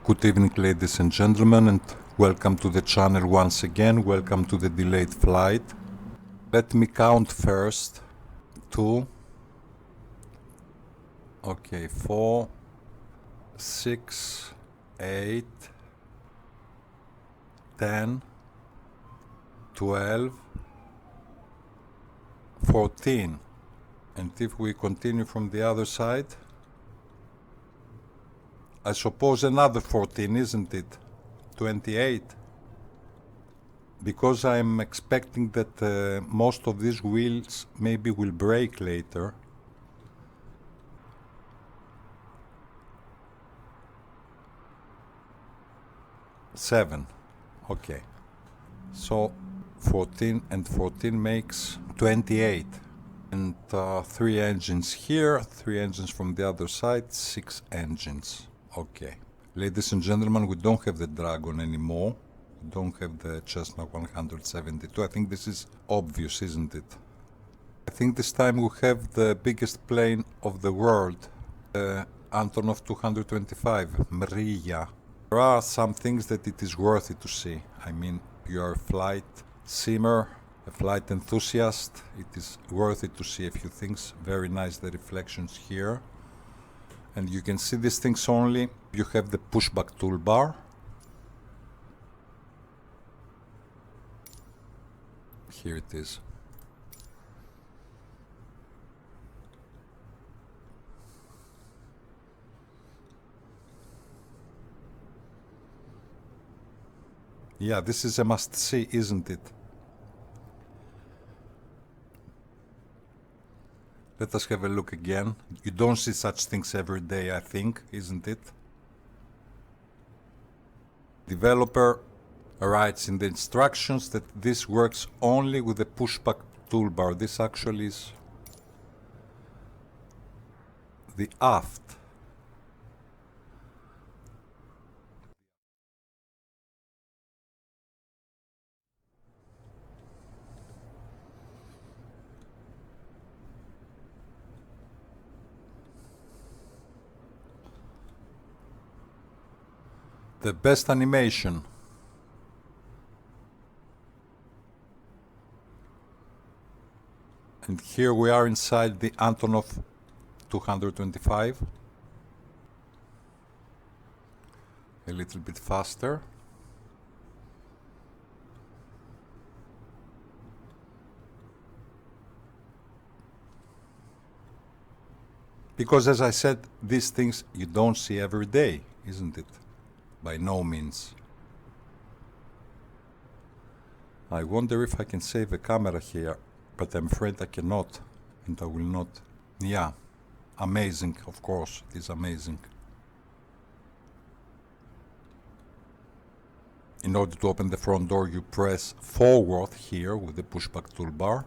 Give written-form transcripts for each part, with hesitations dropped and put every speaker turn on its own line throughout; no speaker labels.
Good evening, ladies and gentlemen, and welcome to the channel once again. Welcome to the delayed flight. Let me count first. 2, okay, 4, 6, 8, 10, 12, 14. And if we continue from the other side, I suppose another 14, isn't it? 28. Because I'm expecting that most of these wheels maybe will break later. Seven. Okay. So 14 and 14 makes 28. And 3 engines here, 3 engines from the other side, 6 engines. Okay. Ladies and gentlemen, we don't have the Dragon anymore. We don't have the Cessna 172. I think this is obvious, isn't it? I think this time we have the biggest plane of the world, the Antonov 225 MRIYA. There are some things that it is worthy to see. I mean, you're a flight simmer, a flight enthusiast. It is worthy to see a few things. Very nice, the reflections here. And you can see these things only. You have the pushback toolbar. Here it is. Yeah, this is a must-see, isn't it? Let us have a look again. You don't see such things every day, I think, isn't it? Developer writes in the instructions that this works only with the pushback toolbar. This actually is the aft. The best animation. And here we are inside the Antonov 225. A little bit faster. Because as I said, these things you don't see every day, isn't it? By no means. I wonder if I can save a camera here, but I'm afraid I cannot, and I will not. Yeah, amazing, of course, it is amazing. In order to open the front door, you press forward here with the pushback toolbar.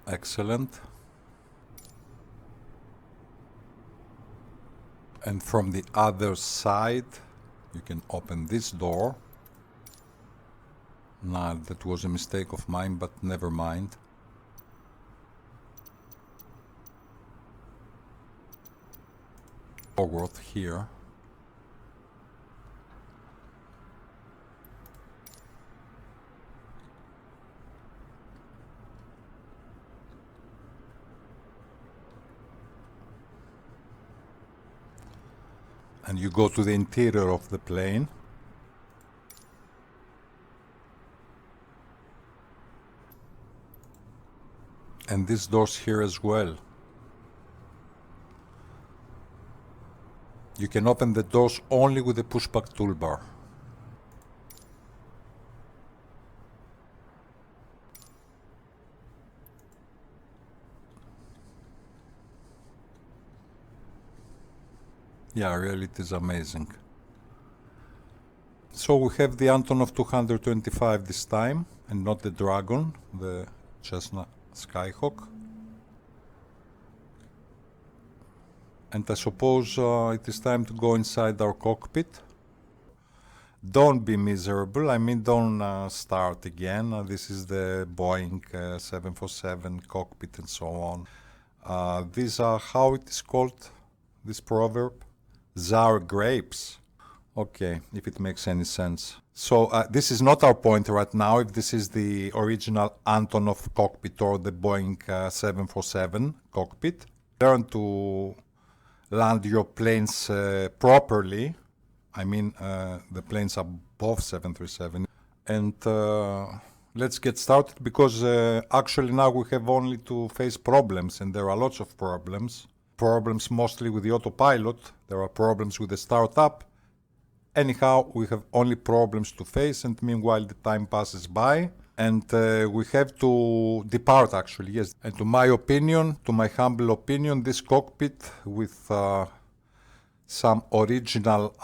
Excellent. And from the other side, you can open this door. Now, that was a mistake of mine, but never mind. Forward here. And you go to the interior of the plane. And these doors here as well. You can open the doors only with the pushback toolbar. Yeah, really it is amazing. So we have the Antonov 225 this time, and not the Dragon, the Cessna Skyhawk. And I suppose it is time to go inside our cockpit. Don't be miserable. I mean, don't start again. This is the Boeing 747 cockpit and so on. These are, how it is called, this proverb? Sour grapes. Okay, if it makes any sense. So this is not our point right now, if this is the original Antonov cockpit or the Boeing 747 cockpit. Learn to land your planes properly. I mean, the planes above 737. And let's get started, because actually now we have only to face problems, and there are lots of problems. Problems mostly with the autopilot. There are problems with the startup. Anyhow, we have only problems to face, and meanwhile the time passes by, and we have to depart, actually, yes. And to my opinion, to my humble opinion, this cockpit with some original,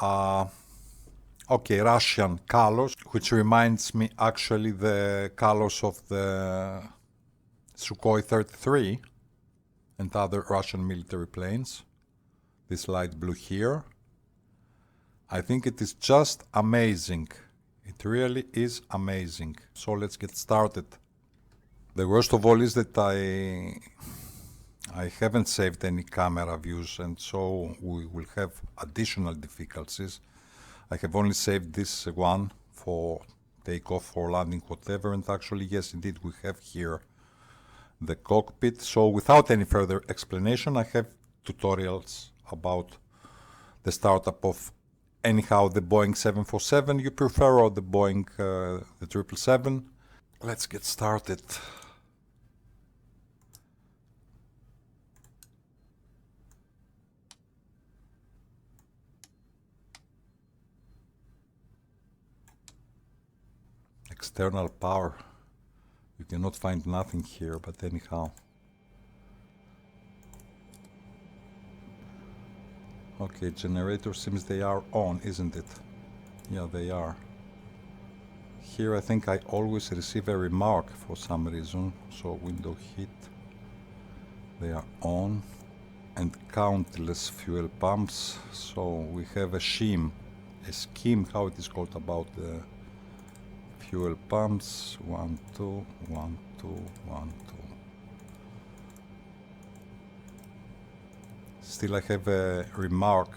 Russian colors, which reminds me actually the colors of the Sukhoi 33 and other Russian military planes. This light blue here. I think it is just amazing. It really is amazing. So let's get started. The worst of all is that I haven't saved any camera views, and so we will have additional difficulties. I have only saved this one for takeoff or landing, whatever, and actually, yes, indeed, we have here the cockpit. So without any further explanation, I have tutorials about the startup of anyhow the Boeing 747 you prefer, or the Boeing the 777. Let's get started. External power. You cannot find nothing here, but anyhow. Okay, generator seems they are on, isn't it? Yeah, they are. Here I think I always receive a remark for some reason. So window heat, they are on. And countless fuel pumps. So we have a scheme, how it is called, about the fuel pumps. 1, 2, 1, 2, 1, 2. Still I have a remark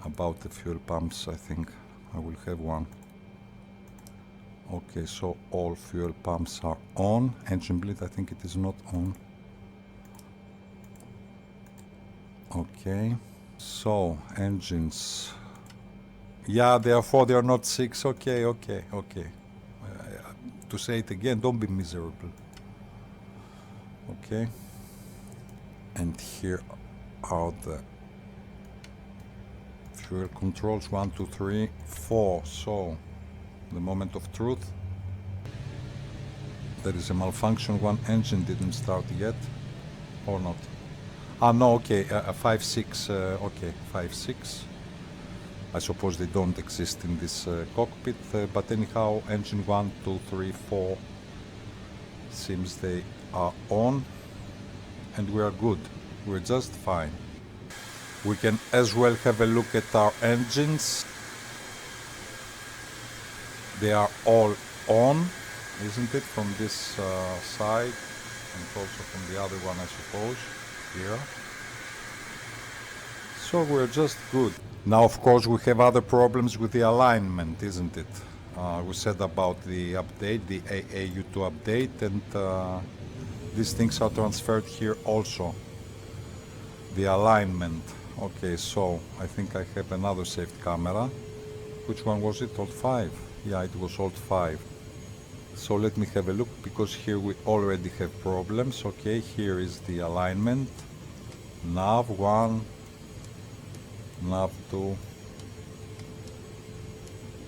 about the fuel pumps. I think I will have one. Okay, so all fuel pumps are on. Engine bleed, I think it is not on. Okay, so engines. Yeah, they are 4, they are not 6. Okay. To say it again, don't be miserable. Okay. And here are the fuel controls. 1, 2, 3, 4. So, the moment of truth. There is a malfunction. One engine didn't start yet. Or not. Ah, no, okay. 5, 6. Okay, 5, 6. I suppose they don't exist in this cockpit. But anyhow, engine 1, 2, 3, 4. Seems they are on. And we are good. We're just fine. We can as well have a look at our engines. They are all on, isn't it? From this side, and also from the other one, I suppose, here. So we're just good. Now, of course, we have other problems with the alignment, isn't it? We said about the update, the AAU2 update, and these things are transferred here also. The alignment. Okay, so I think I have another saved camera. Which one was it? Alt 5? Yeah, it was Alt 5. So let me have a look, because here we already have problems. Okay, here is the alignment. Nav 1, Nav 2,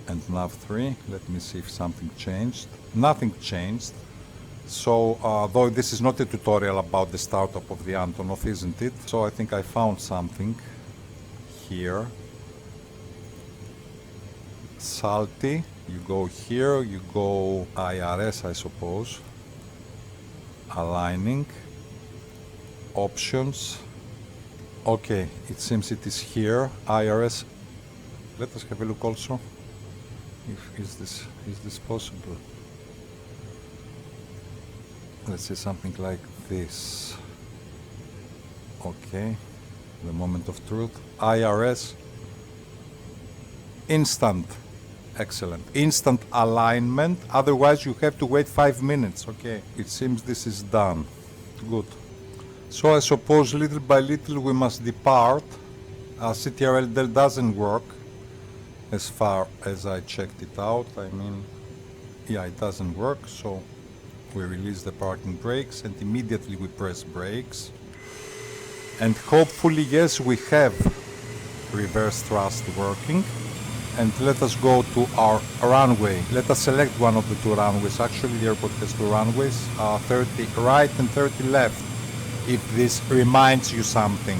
and Nav 3. Let me see if something changed. Nothing changed. So, though this is not a tutorial about the startup of the Antonov, isn't it? So I think I found something here. Salty. You go here, you go IRS, I suppose. Aligning. Options. Okay, it seems it is here. IRS. Let us have a look also. Is this possible? Let's say something like this. Okay, the moment of truth. IRS. Instant. Excellent. Instant alignment. Otherwise you have to wait 5 minutes. Okay, it seems this is done. Good. So I suppose little by little we must depart. CTRL doesn't work as far as I checked it out. I mean, yeah, it doesn't work. So we release the parking brakes and immediately we press brakes. And hopefully, yes, we have reverse thrust working. And let us go to our runway. Let us select one of the two runways. Actually, the airport has two runways, 30 right and 30 left, if this reminds you something.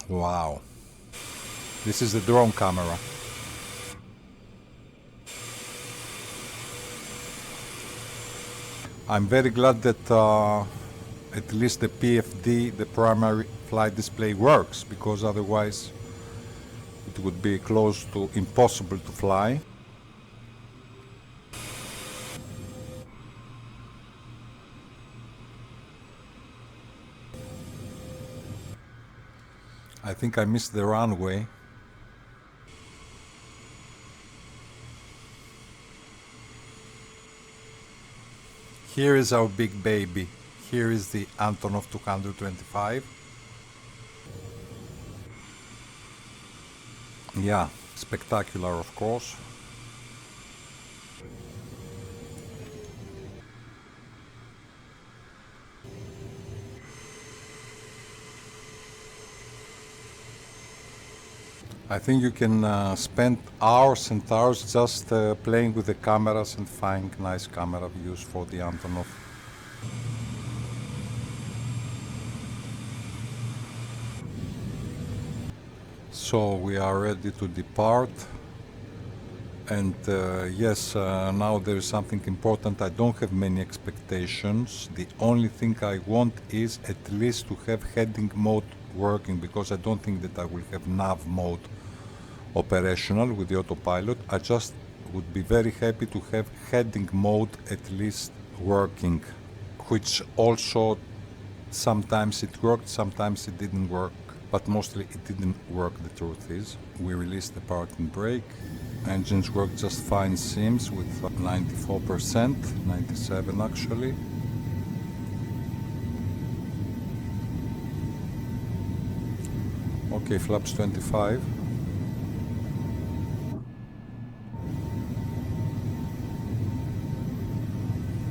Wow. This is the drone camera. I'm very glad that at least the PFD, the primary flight display, works, because otherwise it would be close to impossible to fly. I think I missed the runway. Here is our big baby. Here is the Antonov 225. Yeah, spectacular, of course. I think you can spend hours and hours just playing with the cameras and find nice camera views for the Antonov. So we are ready to depart, and yes, now there is something important. I don't have many expectations. The only thing I want is at least to have heading mode working, because I don't think that I will have nav mode operational with the autopilot. I just would be very happy to have heading mode at least working, which also sometimes it worked, sometimes it didn't work, but mostly it didn't work, the truth is. We released the parking brake. Engines work just fine, seems, with 94%, 97 actually. Okay, flaps 25.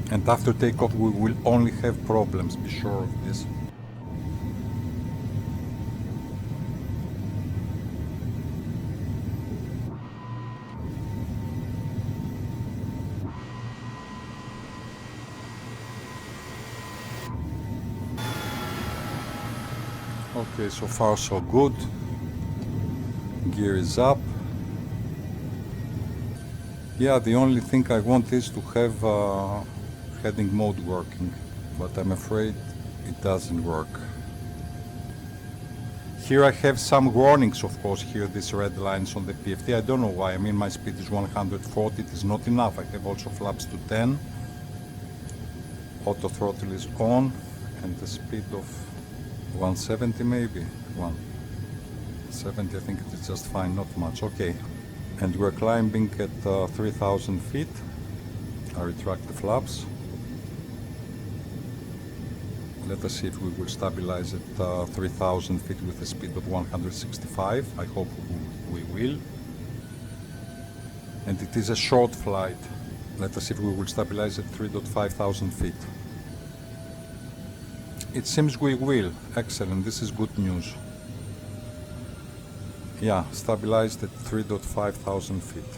And after takeoff we will only have problems, be sure of this. Okay, so far so good. Gear is up. Yeah, the only thing I want is to have heading mode working, but I'm afraid it doesn't work. Here I have some warnings, of course, here, these red lines on the PFD. I don't know why. I mean, my speed is 140, it is not enough. I have also flaps to 10. Auto throttle is on, and the speed of 170 maybe, 170, I think it is just fine, not much. Okay, and we're climbing at 3,000 feet. I retract the flaps. Let us see if we will stabilize at 3,000 feet with a speed of 165. I hope we will. And it is a short flight. Let us see if we will stabilize at 3,500 feet. It seems we will. Excellent, this is good news. Yeah, stabilized at 3,500 feet.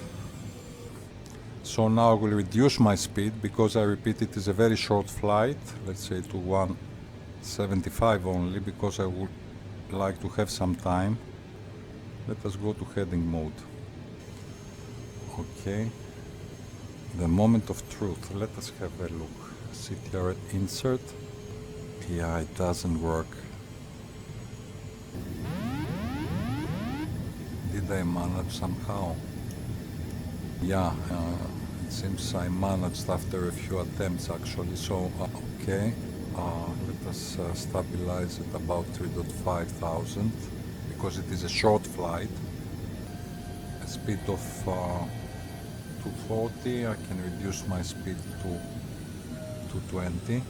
So now I will reduce my speed, because I repeat, it is a very short flight. Let's say to 175 only, because I would like to have some time. Let us go to heading mode. Okay. The moment of truth. Let us have a look. CTR insert. Yeah, it doesn't work. Did I manage somehow? Yeah, it seems I managed after a few attempts actually. So, okay, let us stabilize at about 3,500 because it is a short flight. A speed of 240, I can reduce my speed to 220.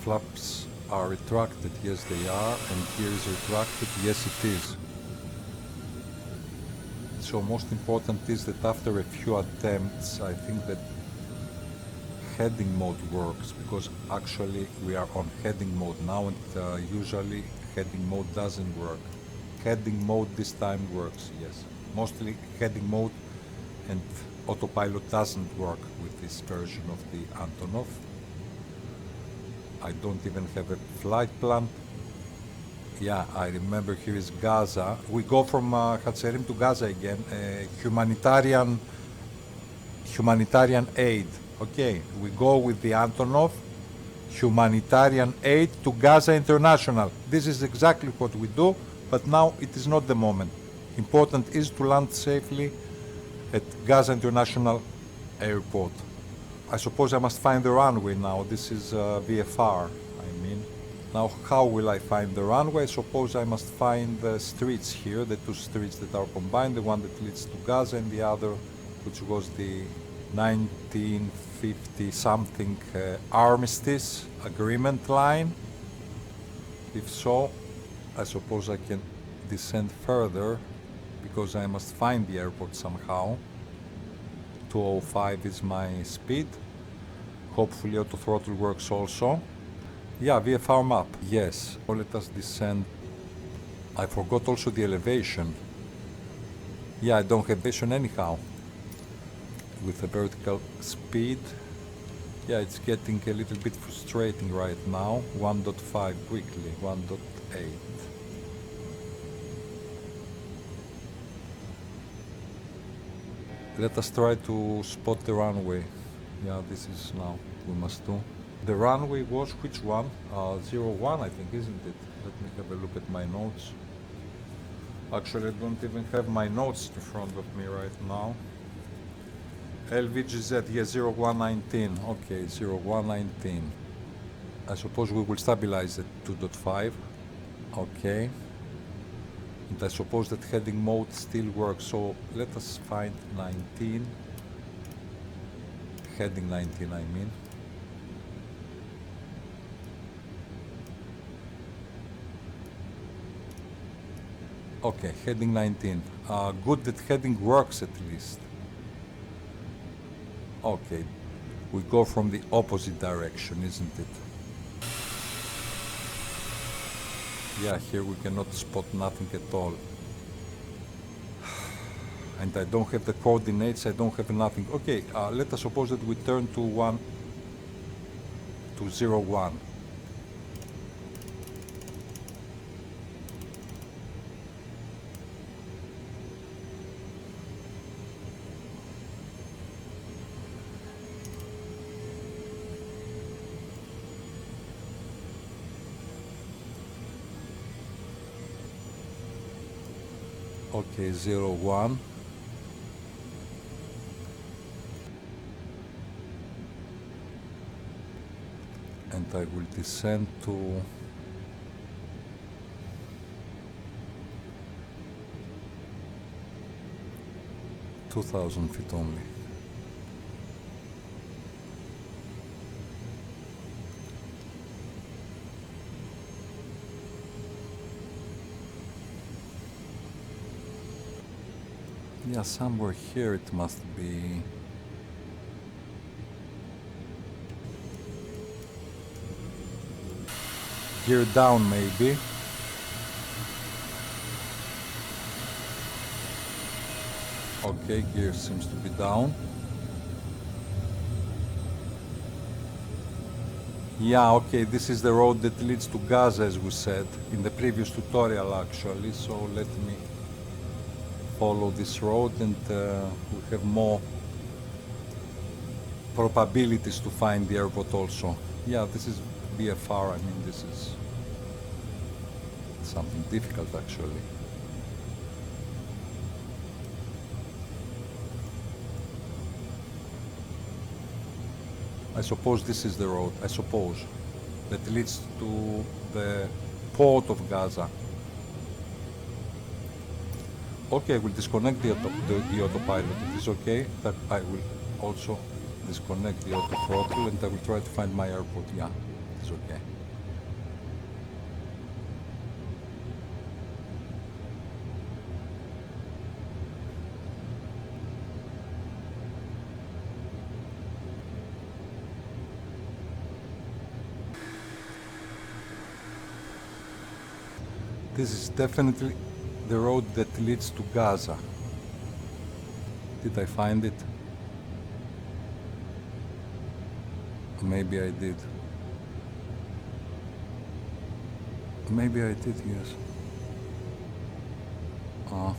Flaps are retracted, yes they are, and here is retracted, yes it is. So most important is that after a few attempts, I think that heading mode works, because actually we are on heading mode now, and usually heading mode doesn't work. Heading mode this time works, yes. Mostly heading mode and autopilot doesn't work with this version of the Antonov. I don't even have a flight plan. Yeah, I remember here is Gaza. We go from Hatzerim to Gaza again. Humanitarian aid. Okay, we go with the Antonov humanitarian aid to Gaza International. This is exactly what we do, but now it is not the moment. Important is to land safely at Gaza International Airport. I suppose I must find the runway now. This is VFR, I mean. Now, how will I find the runway? I suppose I must find the streets here, the two streets that are combined, the one that leads to Gaza and the other, which was the 1950-something armistice agreement line. If so, I suppose I can descend further, because I must find the airport somehow. 205 is my speed. Hopefully auto throttle works also. Yeah, VFR map, yes. So let us descend. I forgot also the elevation. Yeah, I don't have elevation anyhow. With the vertical speed. Yeah, it's getting a little bit frustrating right now. 1.5 quickly, 1.8. Let us try to spot the runway. Yeah, this is now we must do. The runway was which one? 01, I think, isn't it? Let me have a look at my notes. Actually, I don't even have my notes in front of me right now. LVGZ, yes, 0119. Okay, 0119. I suppose we will stabilize at 2.5. Okay. And I suppose that heading mode still works. So let us find 19. Heading 19, I mean. Okay, heading 19. Good that heading works at least. Okay, we go from the opposite direction, isn't it? Yeah, here we cannot spot nothing at all. And I don't have the coordinates, I don't have nothing. Okay, let us suppose that we turn to 01. Okay, 01. And I will descend to 2,000 feet only. Yeah, somewhere here it must be. Gear down, maybe. Okay, gear seems to be down. Yeah, okay, this is the road that leads to Gaza, as we said in the previous tutorial actually, so let me follow this road, and we have more probabilities to find the airport also. Yeah, this is BFR, I mean this is something difficult actually. I suppose this is the road, I suppose, that leads to the port of Gaza. Okay, I will disconnect the autopilot. It is okay that I will also disconnect the auto throttle and I will try to find my airport. Yeah, it is okay. This is definitely the road that leads to Gaza. Did I find it? Maybe I did. Maybe I did, yes.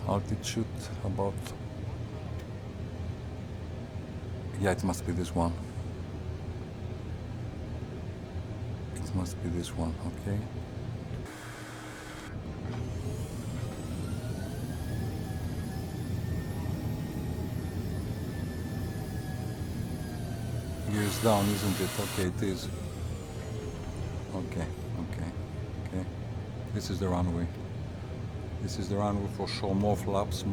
Altitude about... Yeah, it must be this one. It must be this one, okay. Gears down, isn't it? Okay, it is. Okay. This is the runway. This is the runway for sure. More flaps.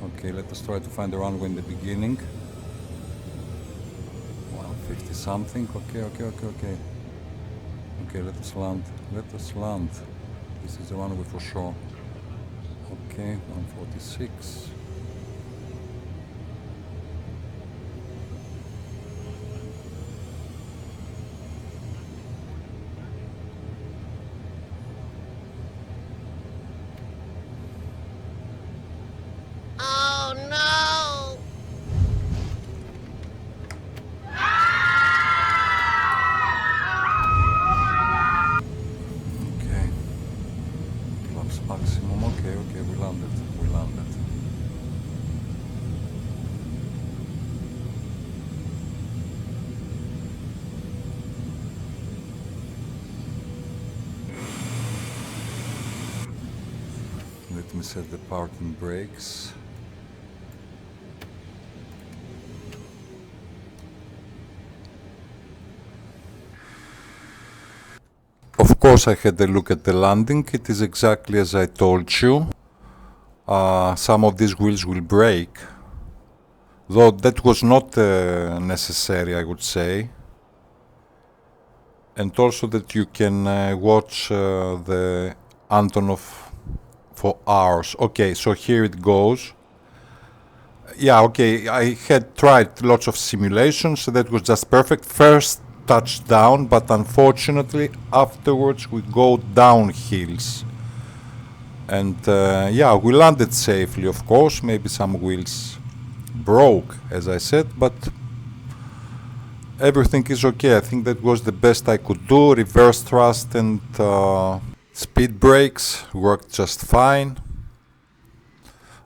Okay, let us try to find the runway in the beginning. 150 something. Okay. Okay, let us land. This is the runway for sure. Okay, 146. Maximum, okay, we landed. Let me set the parking brakes. Of course, I had a look at the landing. It is exactly as I told you. Some of these wheels will break, though that was not necessary, I would say. And also that you can watch the Antonov for hours. Okay, so here it goes. Yeah, okay, I had tried lots of simulations, so that was just perfect. First touchdown, but unfortunately afterwards we go down hills. And yeah, we landed safely, of course. Maybe some wheels broke, as I said, but everything is okay. I think that was the best I could do. Reverse thrust and speed brakes worked just fine.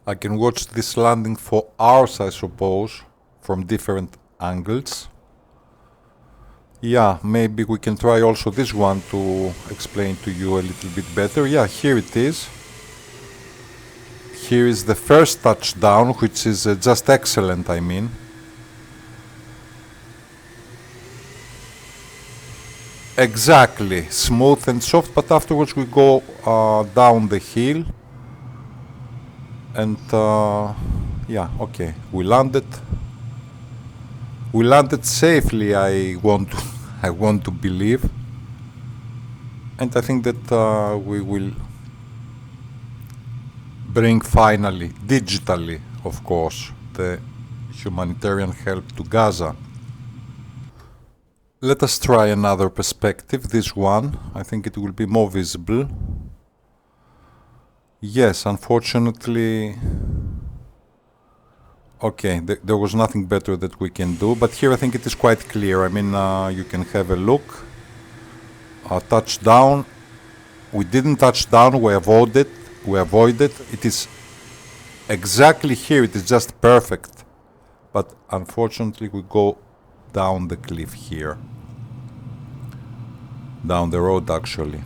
I can watch this landing for hours, I suppose, from different angles. Yeah, maybe we can try also this one to explain to you a little bit better. Yeah, here it is. Here is the first touchdown, which is just excellent, I mean. Exactly, smooth and soft, but afterwards we go down the hill. And yeah, okay, we landed safely, I want to believe. And I think that we will bring finally, digitally, of course, the humanitarian help to Gaza. Let us try another perspective, this one. I think it will be more visible. Yes, unfortunately, okay, there was nothing better that we can do, but here I think it is quite clear. I mean, you can have a look. Touchdown. We didn't touch down, we avoided. It is exactly here, it is just perfect. But unfortunately we go down the cliff here. Down the road, actually.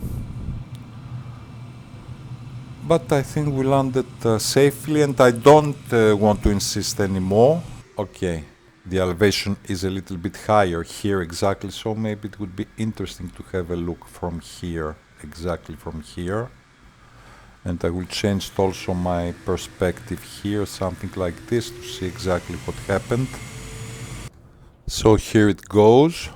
But I think we landed safely, and I don't want to insist anymore. Okay, the elevation is a little bit higher here exactly, so maybe it would be interesting to have a look from here, exactly from here. And I will change also my perspective here, something like this, to see exactly what happened. So here it goes.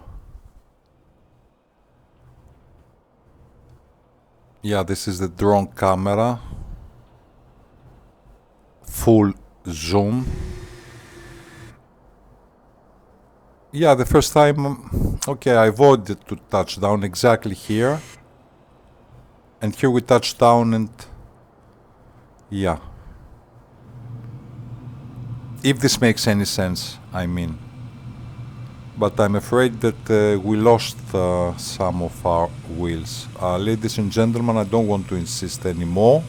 Yeah, this is the drone camera. Full zoom. Yeah, the first time, okay, I avoided to touch down exactly here. And here we touch down and, yeah. If this makes any sense, I mean. But I'm afraid that we lost some of our wheels. Ladies and gentlemen, I don't want to insist anymore.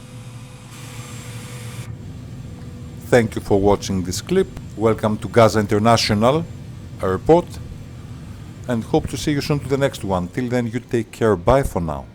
Thank you for watching this clip. Welcome to Gaza International Airport. And hope to see you soon to the next one. Till then, you take care. Bye for now.